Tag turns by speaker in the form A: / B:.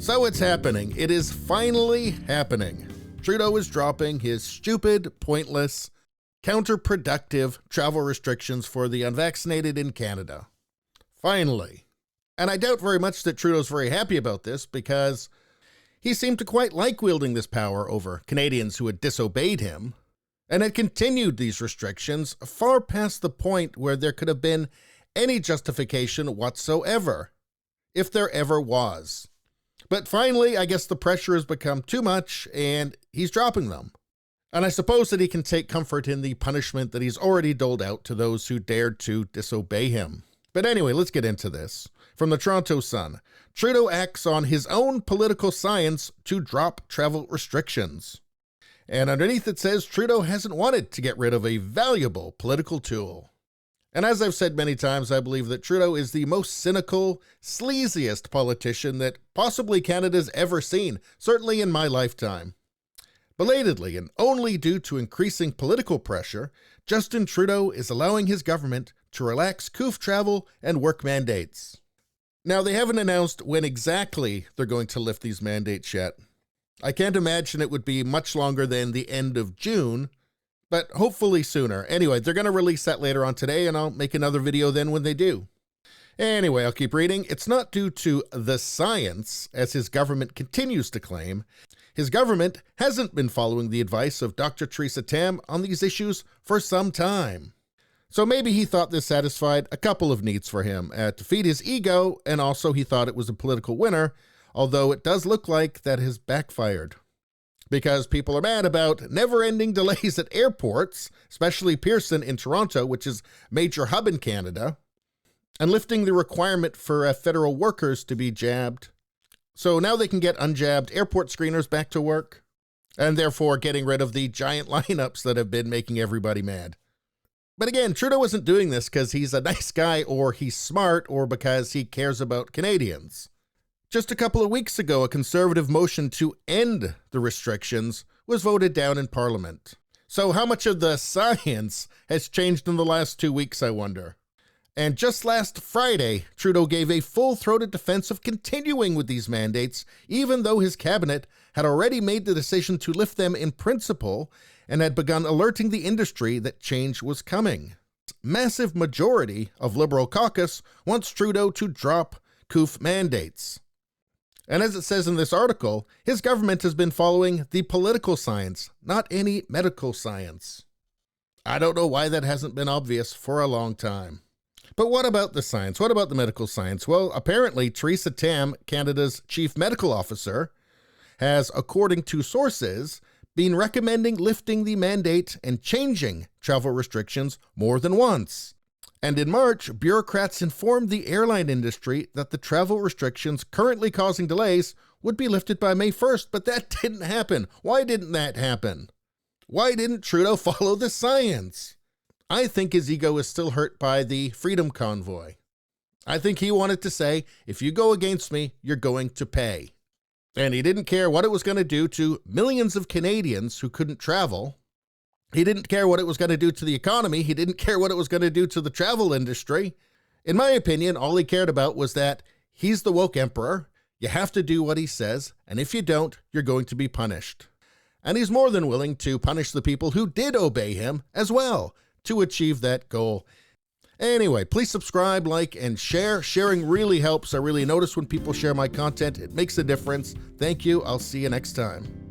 A: So it's happening. It is finally happening. Trudeau is dropping his stupid, pointless, counterproductive travel restrictions for the unvaccinated in Canada. Finally. And I doubt very much that Trudeau's very happy about this because he seemed to quite like wielding this power over Canadians who had disobeyed him and had continued these restrictions far past the point where there could have been any justification whatsoever, if there ever was. But finally, I guess the pressure has become too much and he's dropping them. And I suppose that he can take comfort in the punishment that he's already doled out to those who dared to disobey him. But anyway, let's get into this. From the Toronto Sun, Trudeau acts on his own political science to drop travel restrictions. And underneath it says Trudeau hasn't wanted to get rid of a valuable political tool. And as I've said many times, I believe that Trudeau is the most cynical, sleaziest politician that possibly Canada's ever seen, certainly in my lifetime. Belatedly, and only due to increasing political pressure, Justin Trudeau is allowing his government to relax COOF travel and work mandates. Now, they haven't announced when exactly they're going to lift these mandates yet. I can't imagine it would be much longer than the end of June, but hopefully sooner. Anyway, they're going to release that later on today, and I'll make another video then when they do. Anyway, I'll keep reading. It's not due to the science, as his government continues to claim. His government hasn't been following the advice of Dr. Theresa Tam on these issues for some time. So maybe he thought this satisfied a couple of needs for him, to feed his ego, and also he thought it was a political winner, although it does look like that has backfired. Because people are mad about never-ending delays at airports, especially Pearson in Toronto, which is a major hub in Canada, and lifting the requirement for federal workers to be jabbed. So now they can get unjabbed airport screeners back to work, and therefore getting rid of the giant lineups that have been making everybody mad. But again, Trudeau isn't doing this because he's a nice guy or he's smart or because he cares about Canadians. Just a couple of weeks ago, a Conservative motion to end the restrictions was voted down in Parliament. So how much of the science has changed in the last 2 weeks, I wonder? And just last Friday, Trudeau gave a full-throated defense of continuing with these mandates, even though his cabinet had already made the decision to lift them in principle and had begun alerting the industry that change was coming. Massive majority of Liberal caucus wants Trudeau to drop COOF mandates. And as it says in this article, his government has been following the political science, not any medical science. I don't know why that hasn't been obvious for a long time. But what about the science? What about the medical science? Well, apparently Theresa Tam, Canada's chief medical officer, has, according to sources, been recommending lifting the mandate and changing travel restrictions more than once. And in March, bureaucrats informed the airline industry that the travel restrictions currently causing delays would be lifted by May 1st, but that didn't happen. Why didn't that happen? Why didn't Trudeau follow the science? I think his ego is still hurt by the Freedom Convoy. I think he wanted to say, if you go against me, you're going to pay. And he didn't care what it was going to do to millions of Canadians who couldn't travel. He didn't care what it was going to do to the economy. He didn't care what it was going to do to the travel industry. In my opinion, all he cared about was that he's the woke emperor. You have to do what he says, and if you don't, you're going to be punished. And he's more than willing to punish the people who did obey him as well to achieve that goal. Anyway, please subscribe, like, and share. Sharing really helps. I really notice when people share my content. It makes a difference. Thank you. I'll see you next time.